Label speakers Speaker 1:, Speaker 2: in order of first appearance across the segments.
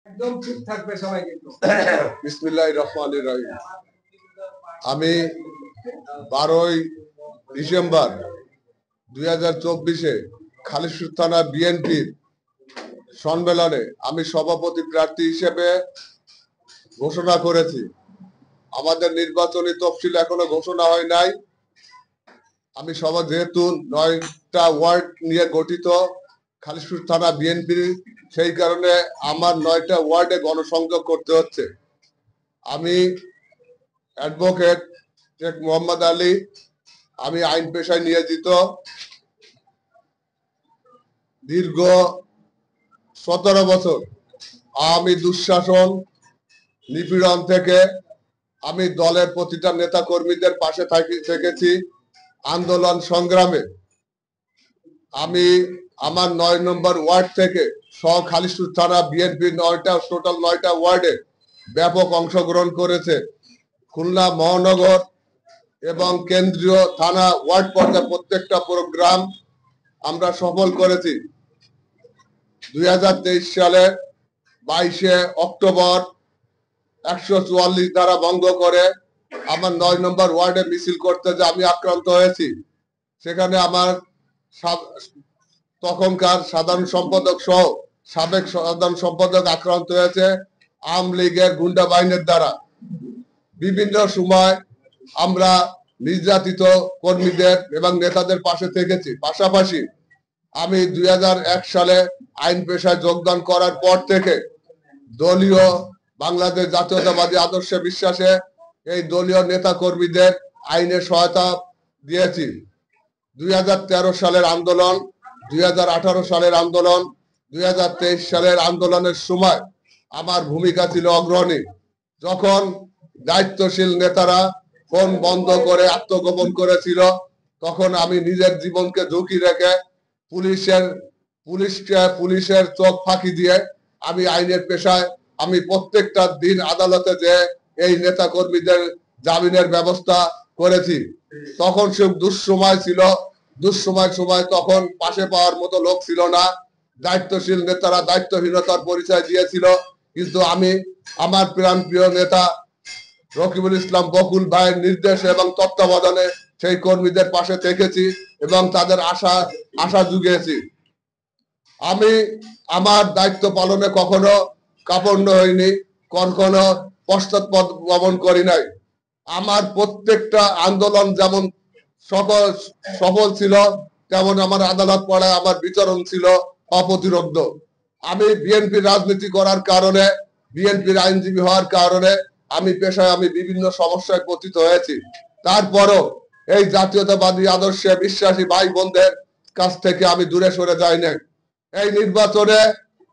Speaker 1: একদম চুপ থাকবে সবাই কিন্তু।
Speaker 2: বিসমিল্লাহির রহমানির রহিম। আমি 12ই ডিসেম্বর 2024-এ খালিশপুর থানা বিএনপির সম্মেলনে আমি সভাপতি প্রার্থী হিসেবে ঘোষণা করেছি। আমাদের নির্বাচনী তফসিল এখনো ঘোষণা হয় নাই। আমি যেহেতু 9টা ওয়ার্ড নিয়ে গঠিত খালিশপুর থানা বিএনপির, সেই কারণে আমার 9টা ওয়ার্ডে গণসংযোগ করতে হচ্ছে। আমি অ্যাডভোকেট শেখ মোহাম্মদ আলী। আমি আইন পেশায় নিয়োজিত। দীর্ঘ 17 বছর আমি দুঃশাসন নিপীড়ন থেকে আমি দলের প্রতিটা নেতা কর্মীদের পাশে থেকেছি আন্দোলন সংগ্রামে। আমি আমার 9 নম্বর ওয়ার্ড থেকে খালিশপুর থানা বিএনপি টোটাল 9টা ওয়ার্ডে ব্যাপক অংশগ্রহণ করেছে। খুলনা মহানগর এবং কেন্দ্রীয় থানা ওয়ার্ড পর্যায়ে প্রত্যেকটা প্রোগ্রাম আমরা সফল করেছি। 2023 সালে 22শে অক্টোবর 144 ধারা ভঙ্গ করে আমার 9 নম্বর ওয়ার্ডে মিছিল করতে যে আমি আক্রান্ত হয়েছি। সেখানে আমার তখনকার সাধারণ সম্পাদক সহ সাবেক সাধারণ সম্পাদক আক্রান্ত হয়েছে আওয়ামী লীগের গুন্ডা বাহিনীর দ্বারা। বিভিন্ন সময় আমরা নির্যাতিত কর্মীদের এবং নেতাদের পাশে থেকেছি। পাশাপাশি আমি 2001 সালে আইন পেশায় যোগদান করার পর থেকে দলীয় বাংলাদেশ জাতীয়তাবাদী আদর্শে বিশ্বাসে এই দলীয় নেতা কর্মীদের আইনের সহায়তা দিয়েছি। 2013 সালের আন্দোলন, 2018 সালের আন্দোলন, 2023 সালের আন্দোলনের সময় আমার ভূমিকা ছিল অগ্রণী। যখন দায়িত্বশীল নেতারা ফোন বন্ধ করে আত্মগোপন করেছিল, তখন আমি নিজের জীবনকে ঝুঁকি রেখে পুলিশের চোখ ফাঁকি দিয়ে আমি আইনের পেশায় আমি প্রত্যেকটা দিন আদালতে যে এই নেতা কর্মীদের জামিনের ব্যবস্থা করেছি। তখন সব দুঃসময় ছিল। দুঃসময় তখন পাশে পাওয়ার মতো লোক ছিল না। দায়িত্বশীল নেতারা দায়িত্বহীনতার পরিচয় দিয়েছিল। কিন্তু আমি আমার প্রাণপ্রিয় নেতা রকিবুল ইসলাম বকুল ভাইয়ের নির্দেশ এবং তত্ত্বাবধানে সেই কর্মীদের পাশে থেকেছি এবং তাদের আশা জুগিয়েছি। আমি আমার দায়িত্ব পালনে কখনো কার্পণ্য হইনি, কখনো পশ্চাৎপদ করি নাই। আমার প্রত্যেকটা আন্দোলন যেমন সফল ছিল, তেমন আমার আদালত পড়ায় আমার বিচরণ ছিল অপ্রতিরোধ্য। আমি বিএনপির রাজনীতি করার কারণে, বিএনপির আইনজীবী হওয়ার কারণে আমি পেশায় আমি বিভিন্ন সমস্যায় পতিত হয়েছি। তারপরও এই জাতীয়তাবাদী আদর্শে বিশ্বাসী ভাই বোনদের কাছ থেকে আমি দূরে সরে যাই নাই। এই নির্বাচনে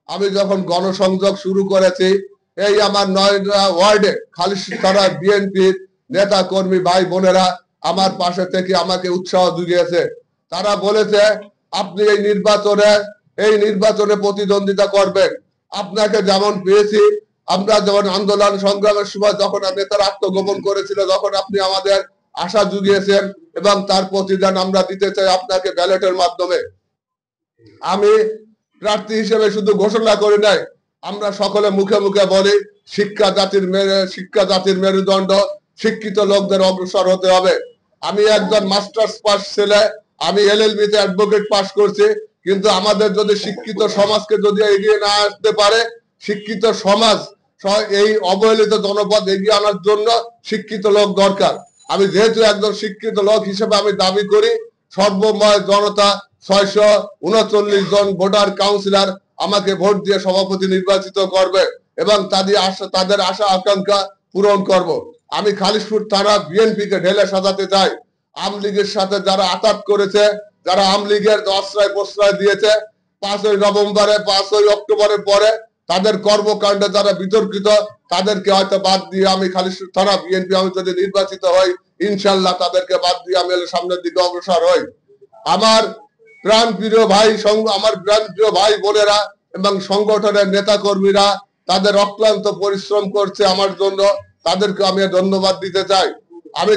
Speaker 2: আমি যখন গণসংযোগ শুরু করেছি, এই আমার 9টা ওয়ার্ডে খালিশপুর থানা বিএনপির নেতা কর্মী ভাই বোনেরা আমার পাশে থেকে আমাকে উৎসাহ জুগিয়েছে। তারা বলেছে আপনি এই নির্বাচনে প্রতিদ্বন্দ্বিতা করবেন। আপনাকে যেমন পেয়েছি, আমরা যেমন আন্দোলন সংগ্রামের সময় যখন নেতারা আত্মগোপন করেছিল, তখন আপনি আমাদের আশা জুগিয়েছেন এবং তার প্রতিদান আমরা দিতে চাই আপনাকে ব্যালটের মাধ্যমে। আমি প্রার্থী হিসেবে শুধু ঘোষণা করি নাই, আমরা সকলে মুখে মুখে বলি শিক্ষা জাতির মেরুদণ্ড, শিক্ষিত লোকদের অগ্রসর হতে হবে। আমি একজন মাস্টার্স পাস ছেলে, আমি LLB তে অ্যাডভোকেট পাস করছি, কিন্তু আমাদের যদি শিক্ষিত সমাজকে যদি এগিয়ে না আসতে পারে, শিক্ষিত সমাজ এই অবহেলিত জনপদ এগিয়ে আনার জন্য শিক্ষিত লোক দরকার। আমি যেহেতু একজন শিক্ষিত লোক হিসেবে আমি দাবি করি সর্বময় জনতা 639 জন ভোটার কাউন্সিলর আমাকে ভোট দিয়ে সভাপতি নির্বাচিত করবে এবং তাদের আশা আকাঙ্ক্ষা পূরণ করব। আমি খালিশপুর থানা বিএনপিকে ঢেলে সাজাতে চাই। আওয়ামী লীগের সাথে যারা আঘাত করেছে, যারা আওয়ামী লীগের আশ্রয় প্রশ্রয় দিয়েছে, 5ই নভেম্বরে 5ই অক্টোবরের পরে তাদের কর্মকাণ্ডে যারা বিতর্কিত, তাদেরকে হয়তো বাদ দিয়ে আমি খালিশপুর থানা বিএনপি আমি যদি নির্বাচিত হই, ইনশাল্লাহ তাদেরকে বাদ দিয়ে আমি সামনের দিকে অগ্রসর হই। আমার প্রাণপ্রিয় ভাই বোনেরা এবং সংগঠনের নেতা কর্মীরা তাদের অক্লান্ত পরিশ্রম করছে আমার জন্য, তাদেরকে আমি ধন্যবাদ দিতে চাই। আমি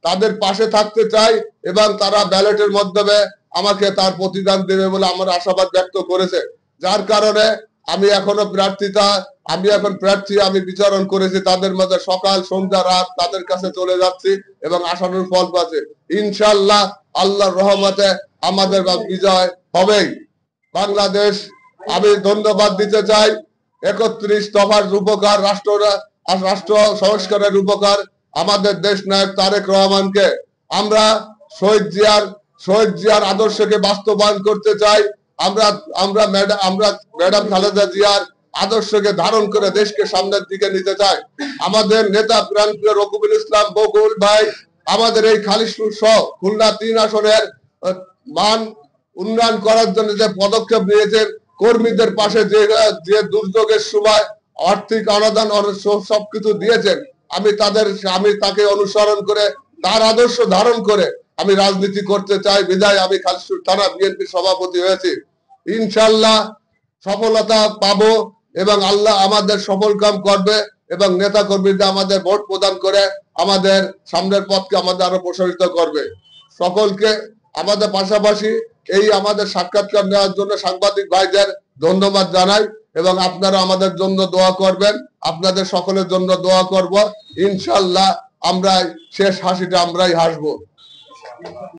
Speaker 2: তাদের পাশে থাকতে চাই এবং তারা ব্যালটের মাধ্যমে আমাকে তার প্রতিদান দেবে বলে আমার আশাবাদ ব্যক্ত করেছে। যার কারণে আমি এখনো প্রার্থী আমি বিচরণ করেছি তাদের মধ্যে, সকাল সন্ধ্যা রাত তাদের কাছে চলে যাচ্ছি এবং আশানুর ফল পাচ্ছে। ইনশাআল্লাহ আল্লাহর রহমতে আমাদের বিজয় হবেই। বাংলাদেশ, আমি ধন্যবাদ দিতে চাই 31 দফার রূপকার, রাষ্ট্র সংস্কারের রূপকার আমাদের দেশ নায়ক তারেক রহমানকে। আমরা শহীদ জিয়ার আদর্শকে বাস্তবায়ন করতে চাই। আমরা ম্যাডাম খালেদা জিয়ার আদর্শকে ধারণ করে দেশকে সামনের দিকে নিতে চাই। আমাদের নেতা প্রাণপ্রিয় রকিবুল ইসলাম বকুল ভাই আমাদের এই খালিশপুর সহ খুলনা 3 আসনের মান উন্নয়ন করার জন্য যে পদক্ষেপ নিয়েছেন, কর্মীদের পাশে যে দুর্যোগের সময় আর্থিক অনুদান সবকিছু দিয়েছেন, আমি তাকে অনুসরণ করে তার আদর্শ ধারণ করে আমি রাজনীতি করতে চাই। বিদায় আমি খালিশপুর থানা বিএনপি সভাপতি হয়েছি। ইনশাআল্লাহ সফলতা পাবো এবং আল্লাহ আমাদের সফল কাম করবে এবং নেতা কর্মীদের আমাদের ভোট প্রদান করে আমাদের সামনের পথকে আমাদের আরো প্রসারিত করবে। সকলকে আমাদের পাশাপাশি এই আমাদের সাক্ষাৎকার নেওয়ার জন্য সাংবাদিক ভাইদের ধন্যবাদ জানাই এবং আপনারা আমাদের জন্য দোয়া করবেন। আপনাদের সকলের জন্য দোয়া করব। ইনশাআল্লাহ শেষ হাসিটা আমরাই হাসবো।